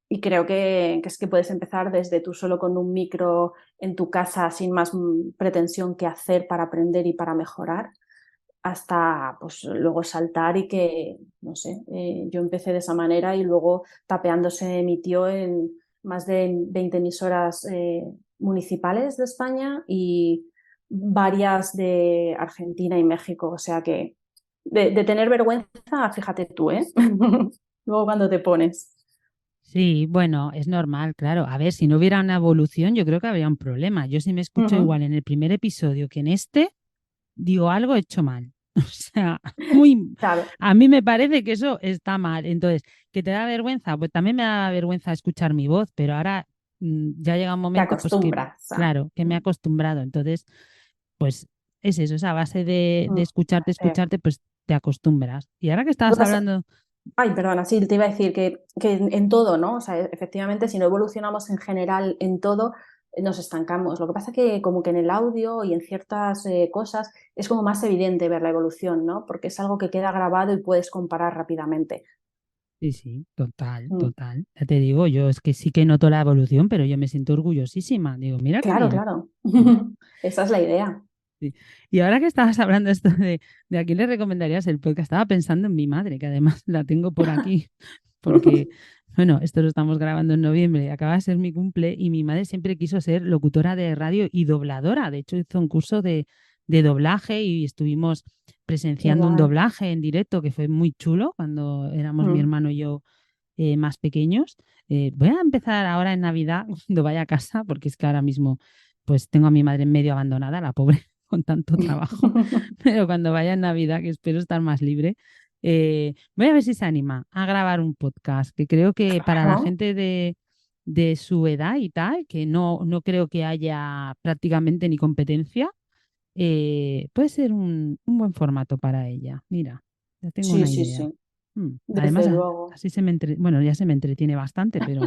y creo que es que puedes empezar desde tú solo con un micro en tu casa sin más pretensión que hacer para aprender y para mejorar, hasta pues luego saltar y que, no sé, yo empecé de esa manera y luego tapeando se emitió en más de 20 emisoras municipales de España y varias de Argentina y México. O sea que de tener vergüenza, fíjate tú, ¿eh? Luego cuando te pones. Sí, bueno, es normal, claro. A ver, si no hubiera una evolución, yo creo que habría un problema. Yo si me escucho Ujú. igual en el primer episodio que en este, digo algo hecho mal. O sea, muy, Claro, a mí me parece que eso está mal. Entonces, ¿que te da vergüenza? Pues también me da vergüenza escuchar mi voz, pero ahora ya llega un te momento, pues que, acostumbras a, claro, que me he acostumbrado. Entonces, pues es eso, esa base de hacer. escucharte, pues te acostumbras. Y ahora que Lo estabas que pasa, hablando, ay, perdona, sí, te iba a decir que en todo, ¿no? O sea, efectivamente, si no evolucionamos en general en todo, nos estancamos. Lo que pasa que como que en el audio y en ciertas cosas es como más evidente ver la evolución, ¿no? Porque es algo que queda grabado y puedes comparar rápidamente. sí, sí, total, Mm. total. Ya te digo, yo es que sí que noto la evolución, pero yo me siento orgullosísima. Digo, mira qué Claro, bien. claro. ¿No? Esa es la idea. Sí. Y ahora que estabas hablando esto de a quién le recomendarías el podcast, estaba pensando en mi madre, que además la tengo por aquí, porque, bueno, esto lo estamos grabando en noviembre, acaba de ser mi cumple y mi madre siempre quiso ser locutora de radio y dobladora. De hecho, hizo un curso de doblaje y estuvimos Qué presenciando un guay. doblaje en directo que fue muy chulo cuando éramos mi Mm. hermano y yo más pequeños. Voy a empezar ahora en Navidad, cuando vaya a casa, porque es que ahora mismo pues tengo a mi madre medio abandonada, la pobre, con tanto trabajo, pero cuando vaya en Navidad, que espero estar más libre, voy a ver si se anima a grabar un podcast, que creo que para la Claro. gente de su edad y tal, que no creo que haya prácticamente ni competencia, puede ser un buen formato para ella. Mira, ya tengo Sí, una sí, idea. sí. Además, Desde luego. así bueno, ya se me entretiene bastante, pero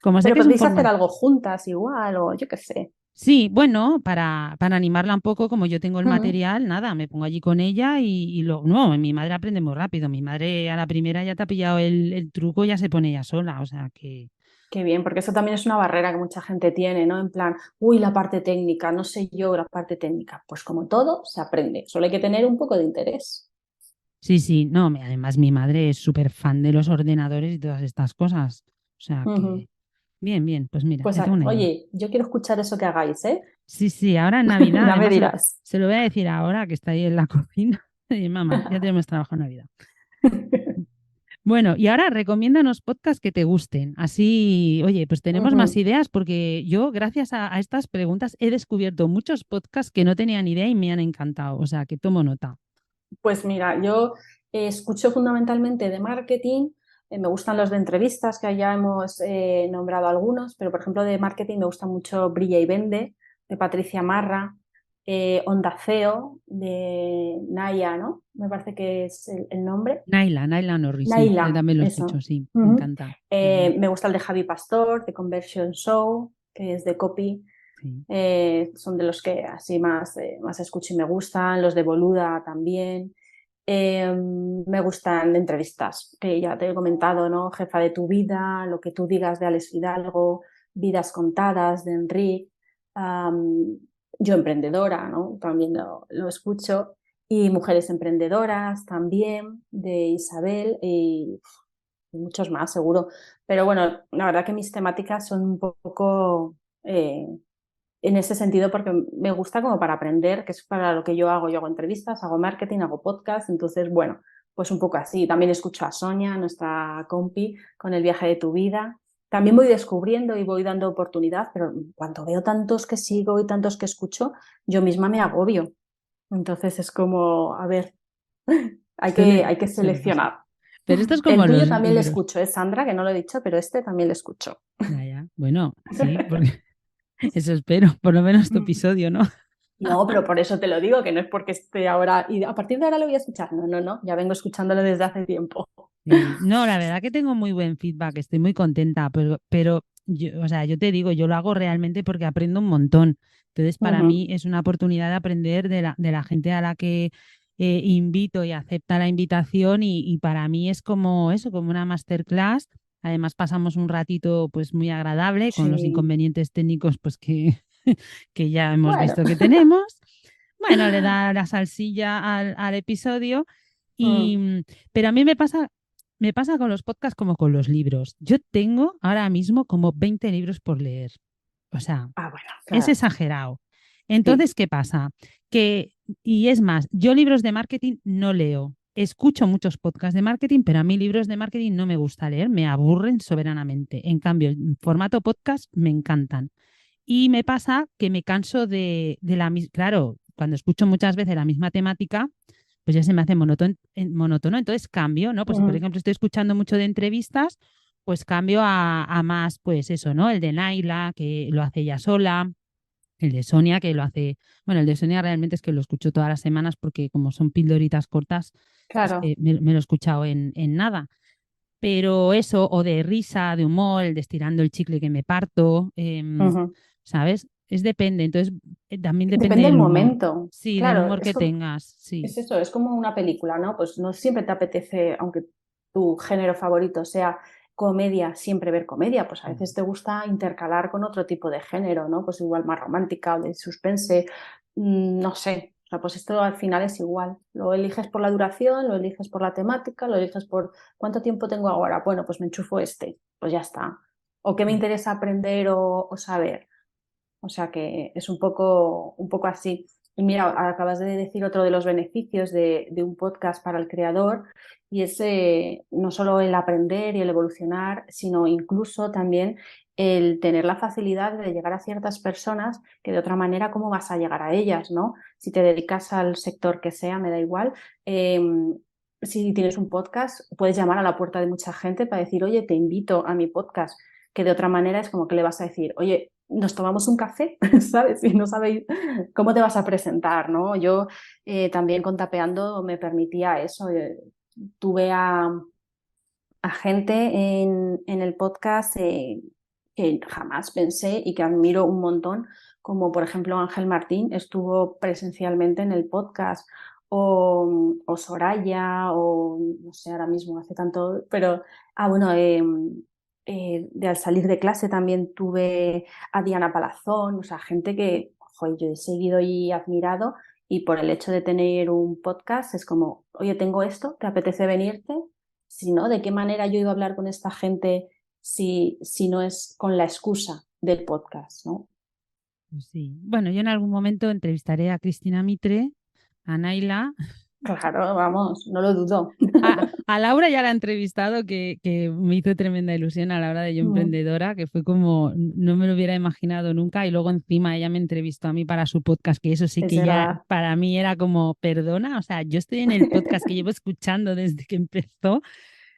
como sé Pero que es un podéis hacer formato. algo juntas igual, o yo qué sé. Sí, bueno, para animarla un poco, como yo tengo el Mm. material, nada, me pongo allí con ella y lo. No, mi madre aprende muy rápido. Mi madre a la primera ya te ha pillado el truco, ya se pone ella sola. O sea que. Qué bien, porque eso también es una barrera que mucha gente tiene, ¿no? En plan, uy, la parte técnica, no sé yo la parte técnica. Pues como todo, se aprende. Solo hay que tener un poco de interés. Sí, sí, no, además mi madre es súper fan de los ordenadores y todas estas cosas. O sea Ujú. que. Bien, bien, pues mira, Pues, ya tengo una idea. oye, yo quiero escuchar eso que hagáis, ¿eh? Sí, sí, ahora en Navidad, Ya me además dirás. se lo voy a decir ahora que está ahí en la cocina. Y mamá, ya tenemos trabajo en Navidad. Bueno, y ahora recomiéndanos podcasts que te gusten. Así, oye, pues tenemos más Ujú. ideas porque yo, gracias a estas preguntas, he descubierto muchos podcasts que no tenía ni idea y me han encantado. O sea, que tomo nota. Pues mira, yo escucho fundamentalmente de marketing, me gustan los de entrevistas, que ya hemos nombrado algunos, pero por ejemplo de marketing me gusta mucho Brilla y Vende, de Patricia Marra, Onda CEO, de Naya, ¿no? Me parece que es el nombre. Naila Norris, sí, yo Naila, también lo escucho, eso. sí, me Ujú. encanta. Ujú. Me gusta el de Javi Pastor, de Conversion Show, que es de copy. Sí. Son de los que así más escucho y me gustan, los de Boluda también. Me gustan entrevistas, que ya te he comentado, ¿no? Jefa de tu vida, lo que tú digas de Alex Hidalgo, Vidas contadas de Enrique, um, Yo emprendedora, ¿no? También lo escucho. Y Mujeres emprendedoras también, de Isabel, y muchos más, seguro. Pero bueno, la verdad que mis temáticas son un poco en ese sentido porque me gusta como para aprender, que es para lo que yo hago. Yo hago entrevistas, hago marketing, hago podcast, entonces, bueno, pues un poco así. También escucho a Sonia, nuestra compi, con el viaje de tu vida. También voy descubriendo y voy dando oportunidad, pero cuando veo tantos que sigo y tantos que escucho, yo misma me agobio. Entonces es como, a ver, hay que Suele pasar. seleccionar. Pero esto es El como tuyo los también le libros. escucho, es Sandra, que no lo he dicho, pero este también le escucho. Ya, ya. Bueno, sí, porque eso espero, por lo menos tu episodio, ¿no? No, pero por eso te lo digo, que no es porque esté ahora y a partir de ahora lo voy a escuchar. No, no, no, ya vengo escuchándolo desde hace tiempo. Sí. No, la verdad que tengo muy buen feedback, estoy muy contenta, pero yo, o sea, yo te digo, yo lo hago realmente porque aprendo un montón. Entonces, para Ujú. mí es una oportunidad de aprender de la gente a la que invito y acepta la invitación y para mí es como eso, como una masterclass. Además, pasamos un ratito pues muy agradable con los Sí, inconvenientes técnicos pues que, que ya hemos bueno. visto que tenemos. Bueno, le da la salsilla al episodio y, Mm. pero a mí me pasa con los podcasts como con los libros. Yo tengo ahora mismo como 20 libros por leer. O sea, Ah, bueno, es claro, exagerado. sí. Entonces, ¿qué pasa? Que, y es más, yo libros de marketing no leo. Escucho muchos podcasts de marketing, pero a mí libros de marketing no me gusta leer, me aburren soberanamente. En cambio, en formato podcast me encantan. Y me pasa que me canso de la misma, claro, cuando escucho muchas veces la misma temática, pues ya se me hace monótono, entonces cambio, ¿no? Pues si por Ujú. ejemplo estoy escuchando mucho de entrevistas, pues cambio a más, pues eso, ¿no? El de Naila, que lo hace ella sola, el de Sonia, que lo hace, bueno, el de Sonia realmente es que lo escucho todas las semanas porque como son pildoritas cortas, es Claro. que me lo he escuchado en nada. Pero eso, o de risa, de humor, el de estirando el chicle que me parto, Ujú. ¿sabes? Es depende, entonces también depende Depende del del humor. momento. Sí, del Claro, humor que tengas, sí. es eso, es como una película, ¿no? Pues no siempre te apetece, aunque tu género favorito sea comedia, siempre ver comedia, pues a veces te gusta intercalar con otro tipo de género, ¿no? Pues igual más romántica o de suspense, no sé. O sea, pues esto al final es igual. Lo eliges por la duración, lo eliges por la temática, lo eliges por cuánto tiempo tengo ahora. Bueno, pues me enchufo este, pues ya está. O qué me interesa aprender o saber. O sea que es un poco así. Y mira, acabas de decir otro de los beneficios de un podcast para el creador y es no solo el aprender y el evolucionar, sino incluso también el tener la facilidad de llegar a ciertas personas que de otra manera, ¿cómo vas a llegar a ellas, no? Si te dedicas al sector que sea, me da igual. Si tienes un podcast, puedes llamar a la puerta de mucha gente para decir, oye, te invito a mi podcast, que de otra manera es como que le vas a decir, oye, nos tomamos un café, ¿sabes? Y no sabéis cómo te vas a presentar, ¿no? Yo también con Tapeando me permitía eso. Tuve a gente en el podcast que jamás pensé y que admiro un montón, como por ejemplo Ángel Martín estuvo presencialmente en el podcast, o Soraya, o no sé ahora mismo, hace tanto, pero, bueno, de al salir de clase también tuve a Diana Palazón, o sea, gente que joder, yo he seguido y admirado, y por el hecho de tener un podcast es como, oye, tengo esto, ¿te apetece venirte? Si no, ¿de qué manera yo iba a hablar con esta gente si no es con la excusa del podcast, ¿no? Pues sí. Bueno, yo en algún momento entrevistaré a Cristina Mitre, a Naila. Claro, vamos, no lo dudo. A Laura ya la he entrevistado, que me hizo tremenda ilusión a la hora de Yo Mm. Emprendedora, que fue como no me lo hubiera imaginado nunca. Y luego encima ella me entrevistó a mí para su podcast, que eso sí Es que ya verdad. para mí era como, perdona, o sea, yo estoy en el podcast que llevo escuchando desde que empezó,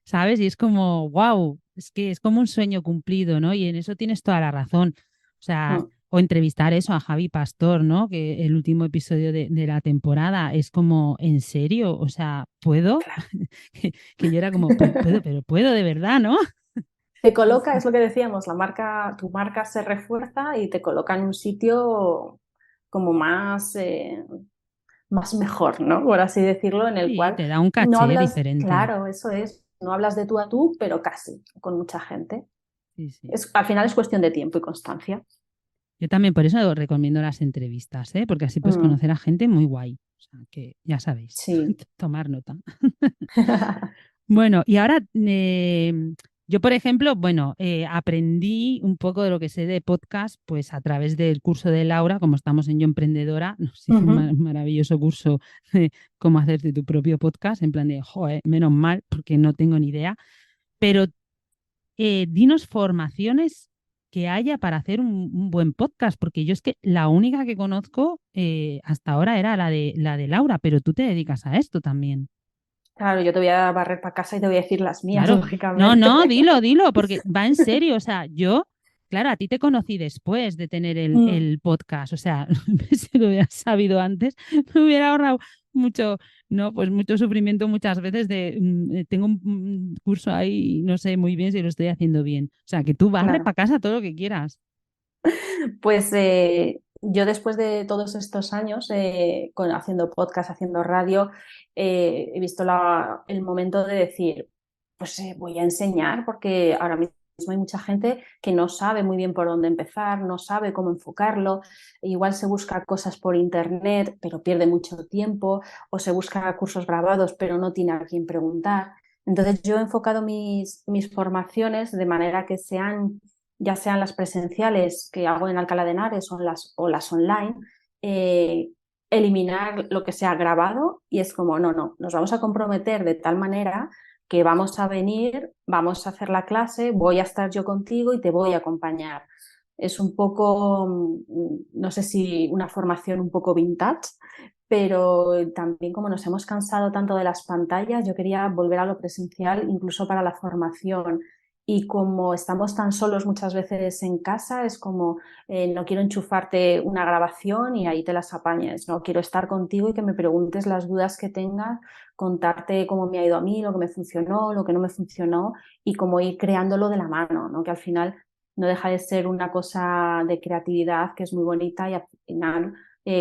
¿sabes? Y es como, wow, es que es como un sueño cumplido, ¿no? Y en eso tienes toda la razón. O sea, Mm. o entrevistar eso a Javi Pastor, ¿no? Que el último episodio de la temporada es como, ¿en serio? O sea, ¿puedo? Claro. Que yo era como, puedo, pero puedo de verdad, ¿no? Te coloca, es lo que decíamos, tu marca se refuerza y te coloca en un sitio como más mejor, ¿no? Por así decirlo, en el Sí, cual te da un no caché hablas, diferente. claro, eso es, no hablas de tú a tú, pero casi, con mucha gente. Sí, sí. Al final es cuestión de tiempo y constancia. Yo también por eso recomiendo las entrevistas, ¿eh? Porque así puedes Mm, conocer a gente muy guay. O sea, que ya sabéis, sí. tomar nota. Bueno, y ahora yo, por ejemplo, bueno, aprendí un poco de lo que sé de podcast, pues a través del curso de Laura, como estamos en Yo Emprendedora, nos hizo un Ujú. maravilloso curso de cómo hacerte tu propio podcast, en plan de, joder, menos mal, porque no tengo ni idea. Pero dinos formaciones que haya para hacer un buen podcast, porque yo es que la única que conozco hasta ahora era la de Laura, pero tú te dedicas a esto también. Claro, yo te voy a barrer para casa y te voy a decir las mías, Claro, no, lógicamente. no, dilo, porque va en serio. O sea, yo, claro, a ti te conocí después de tener Mm, el podcast. O sea, si lo hubiera sabido antes, me hubiera ahorrado mucho, no, pues mucho sufrimiento muchas veces de tengo un curso ahí y no sé muy bien si lo estoy haciendo bien. O sea, que tú barre Claro. para casa todo lo que quieras. Pues yo después de todos estos años haciendo podcast, haciendo radio, he visto el momento de decir, pues voy a enseñar porque ahora mismo hay mucha gente que no sabe muy bien por dónde empezar, no sabe cómo enfocarlo, igual se busca cosas por internet pero pierde mucho tiempo o se busca cursos grabados pero no tiene a quién preguntar. Entonces yo he enfocado mis formaciones de manera que sean ya sean las presenciales que hago en Alcalá de Henares o las online, eh, eliminar lo que sea grabado y es como, no, nos vamos a comprometer de tal manera que vamos a venir, vamos a hacer la clase, voy a estar yo contigo y te voy a acompañar. Es un poco, no sé si una formación un poco vintage, pero también como nos hemos cansado tanto de las pantallas, yo quería volver a lo presencial incluso para la formación. Y como estamos tan solos muchas veces en casa, es como no quiero enchufarte una grabación y ahí te las apañes, no quiero estar contigo y que me preguntes las dudas que tengas, contarte cómo me ha ido a mí, lo que me funcionó, lo que no me funcionó y cómo ir creándolo de la mano, ¿no? Que al final no deja de ser una cosa de creatividad que es muy bonita y al final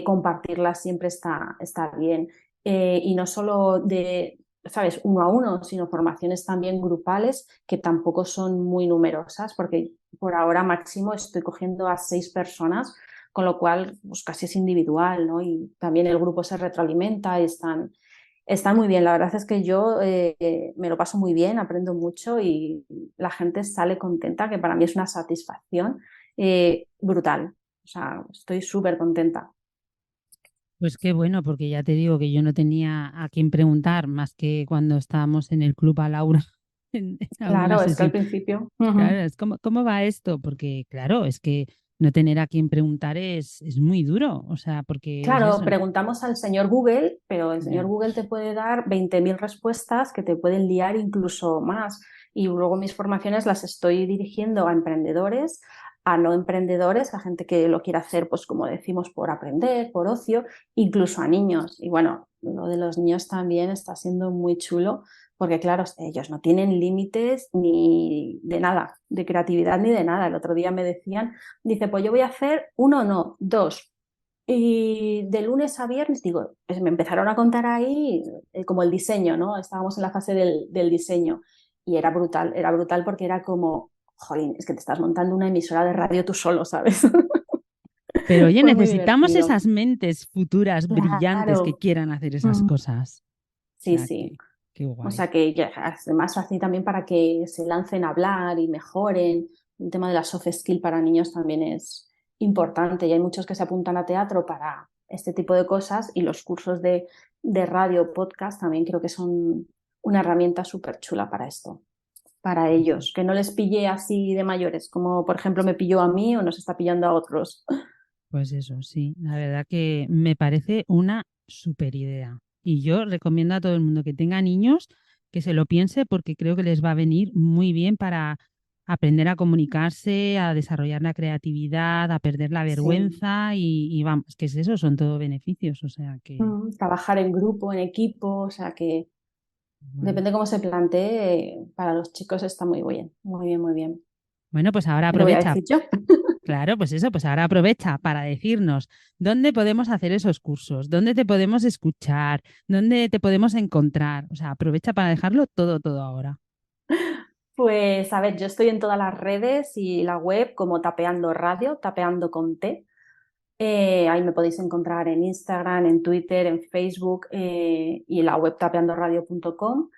compartirla siempre está bien. Y no solo de, ¿sabes?, uno a uno, sino formaciones también grupales que tampoco son muy numerosas, porque por ahora máximo estoy cogiendo a 6 personas, con lo cual pues casi es individual, ¿no? Y también el grupo se retroalimenta y están muy bien. La verdad es que yo me lo paso muy bien, aprendo mucho y la gente sale contenta, que para mí es una satisfacción brutal. O sea, estoy súper contenta. Pues qué bueno, porque ya te digo que yo no tenía a quién preguntar más que cuando estábamos en el club a Laura en alguna Claro, es que al sesión. principio... Claro, es como, ¿cómo va esto? Porque, claro, es que no tener a quién preguntar es muy duro. O sea, porque es Claro, eso. preguntamos al señor Google, pero el señor Ya. Google te puede dar 20.000 respuestas que te pueden liar incluso más. Y luego mis formaciones las estoy dirigiendo a emprendedores, a no emprendedores, a gente que lo quiera hacer, pues como decimos, por aprender, por ocio, incluso a niños. Y bueno, lo de los niños también está siendo muy chulo, porque claro, ellos no tienen límites ni de nada, de creatividad ni de nada. El otro día me decían, dice, pues yo voy a hacer uno, no, dos. Y de lunes a viernes, digo, pues me empezaron a contar ahí como el diseño, ¿no? Estábamos en la fase del diseño y era brutal porque era como, jolín, es que te estás montando una emisora de radio tú solo, ¿sabes? Pero oye, Fue muy necesitamos divertido. esas mentes futuras, brillantes que Claro. quieran hacer esas Mm. cosas. O Sí, sea, sí. qué O guay. sea que además así también para que se lancen a hablar y mejoren. El tema de la soft skill para niños también es importante y hay muchos que se apuntan a teatro para este tipo de cosas y los cursos de radio, podcast también creo que son una herramienta súper chula para esto, para ellos, que no les pille así de mayores, como por ejemplo me pilló a mí o nos está pillando a otros. Pues eso, sí. La verdad que me parece una super idea. Y yo recomiendo a todo el mundo que tenga niños que se lo piense porque creo que les va a venir muy bien para aprender a comunicarse, a desarrollar la creatividad, a perder la Sí. vergüenza y vamos, que es eso, son todo beneficios. O sea que, Trabajar en grupo, en equipo, o sea que bueno. depende cómo se plantee, para los chicos está muy bien, muy bien, muy bien. Bueno, pues ahora ¿Qué te voy a aprovecha. decir yo? Claro, pues eso, pues ahora aprovecha para decirnos dónde podemos hacer esos cursos, dónde te podemos escuchar, dónde te podemos encontrar. O sea, aprovecha para dejarlo todo, todo ahora. Pues a ver, yo estoy en todas las redes y la web como Tapeando Radio, Tapeando con T. Ahí me podéis encontrar en Instagram, en Twitter, en Facebook y en la web tapeandoradio.com.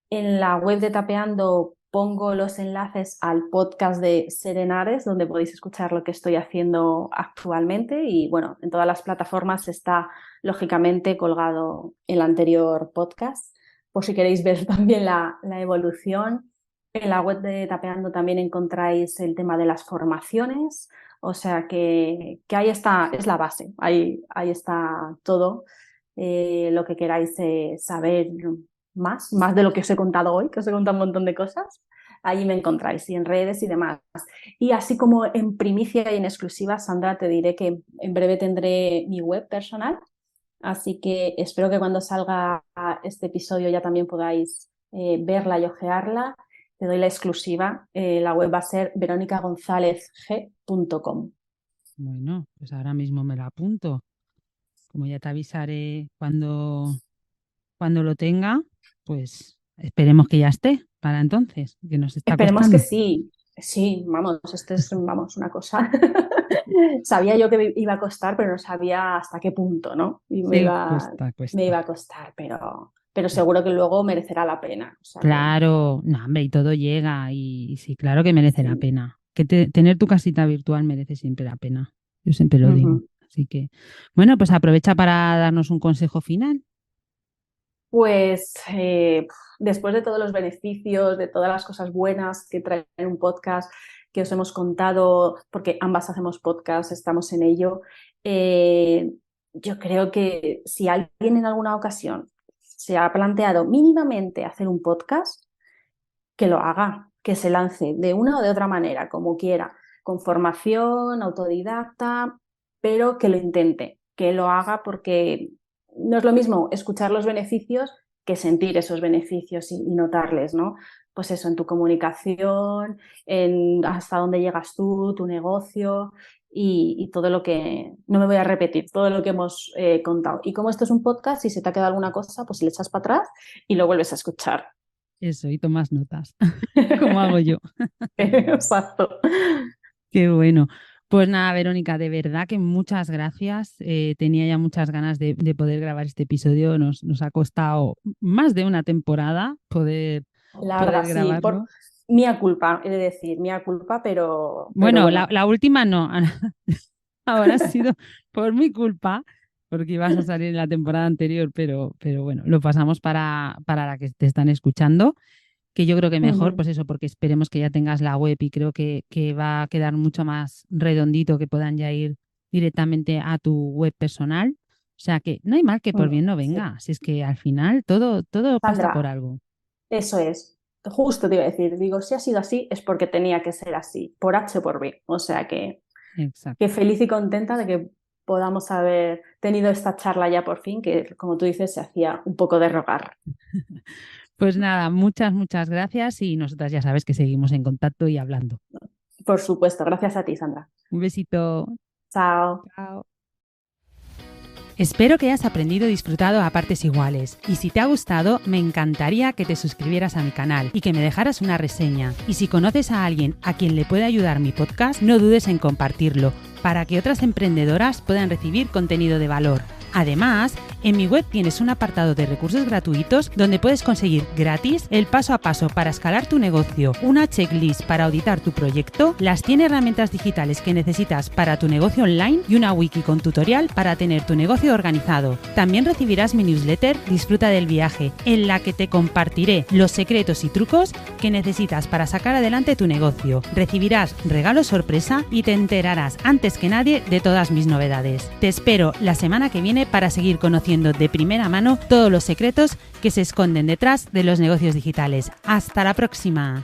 En la web de Tapeando pongo los enlaces al podcast de Serenares, donde podéis escuchar lo que estoy haciendo actualmente. Y bueno, en todas las plataformas está lógicamente colgado el anterior podcast, por si queréis ver también la evolución. En la web de Tapeando también encontráis el tema de las formaciones, o sea que ahí está, es la base, ahí está todo lo que queráis saber más de lo que os he contado hoy, que os he contado un montón de cosas. Ahí me encontráis y en redes y demás. Y así como en primicia y en exclusiva, Sandra, te diré que en breve tendré mi web personal, Así que espero que cuando salga este episodio ya también podáis verla y ojearla. Te doy la exclusiva. La web va a ser veronicagonzalezg.com. Bueno, pues ahora mismo me la apunto. Como ya te avisaré cuando lo tenga, pues esperemos que ya esté para entonces, que nos está Esperemos que costando. sí. Sí, vamos, esto es una cosa. Sabía yo que iba a costar, pero no sabía hasta qué punto, ¿no? Y Sí, me cuesta. iba a costar, pero seguro que luego merecerá la pena. O sea que Claro, no, hombre, y todo llega y sí, claro que merece la sí. pena. Que tener tu casita virtual merece siempre la pena. Yo siempre lo digo. Ujú. Así que, bueno, pues aprovecha para darnos un consejo final. Pues después de todos los beneficios, de todas las cosas buenas que trae un podcast que os hemos contado, porque ambas hacemos podcast, estamos en ello, yo creo que si alguien en alguna ocasión se ha planteado mínimamente hacer un podcast, que lo haga, que se lance de una o de otra manera, como quiera, con formación, autodidacta, pero que lo intente, que lo haga porque no es lo mismo escuchar los beneficios que sentir esos beneficios y notarles, ¿no? Pues eso, en tu comunicación, en hasta dónde llegas tú, tu negocio y todo lo que, no me voy a repetir, todo lo que hemos contado. Y como esto es un podcast, si se te ha quedado alguna cosa, pues le echas para atrás y lo vuelves a escuchar. Eso, y tomas notas, como hago yo. Exacto. Qué bueno. Pues nada, Verónica, de verdad que muchas gracias. Tenía ya muchas ganas de poder grabar este episodio. Nos ha costado más de una temporada La verdad, poder sí, por grabarlo. mía culpa, he de decir, mía culpa, pero Bueno, bueno. la última no. Ahora ha sido por mi culpa, porque ibas a salir en la temporada anterior, pero bueno, lo pasamos para la que te están escuchando, que yo creo que mejor, Ujú. pues eso, porque esperemos que ya tengas la web y creo que va a quedar mucho más redondito, que puedan ya ir directamente a tu web personal. O sea que no hay mal que por bien no Sí. venga, si es que al final todo pasa por Sandra, algo. eso es. Justo te iba a decir, digo, si ha sido así es porque tenía que ser así, por H o por B. O sea que Exacto. feliz y contenta de que podamos haber tenido esta charla ya por fin, que como tú dices, se hacía un poco de rogar. Pues nada, muchas gracias y nosotras ya sabes que seguimos en contacto y hablando. Por supuesto, gracias a ti, Sandra. Un besito. Chao. Chao. Espero que hayas aprendido y disfrutado a partes iguales. Y si te ha gustado, me encantaría que te suscribieras a mi canal y que me dejaras una reseña. Y si conoces a alguien a quien le puede ayudar mi podcast, no dudes en compartirlo, para que otras emprendedoras puedan recibir contenido de valor. Además, en mi web tienes un apartado de recursos gratuitos donde puedes conseguir gratis el paso a paso para escalar tu negocio, una checklist para auditar tu proyecto, las 100 herramientas digitales que necesitas para tu negocio online y una wiki con tutorial para tener tu negocio organizado. También recibirás mi newsletter Disfruta del viaje, en la que te compartiré los secretos y trucos que necesitas para sacar adelante tu negocio. Recibirás regalo sorpresa y te enterarás antes que nadie de todas mis novedades. Te espero la semana que viene para seguir conociendo de primera mano todos los secretos que se esconden detrás de los negocios digitales. ¡Hasta la próxima!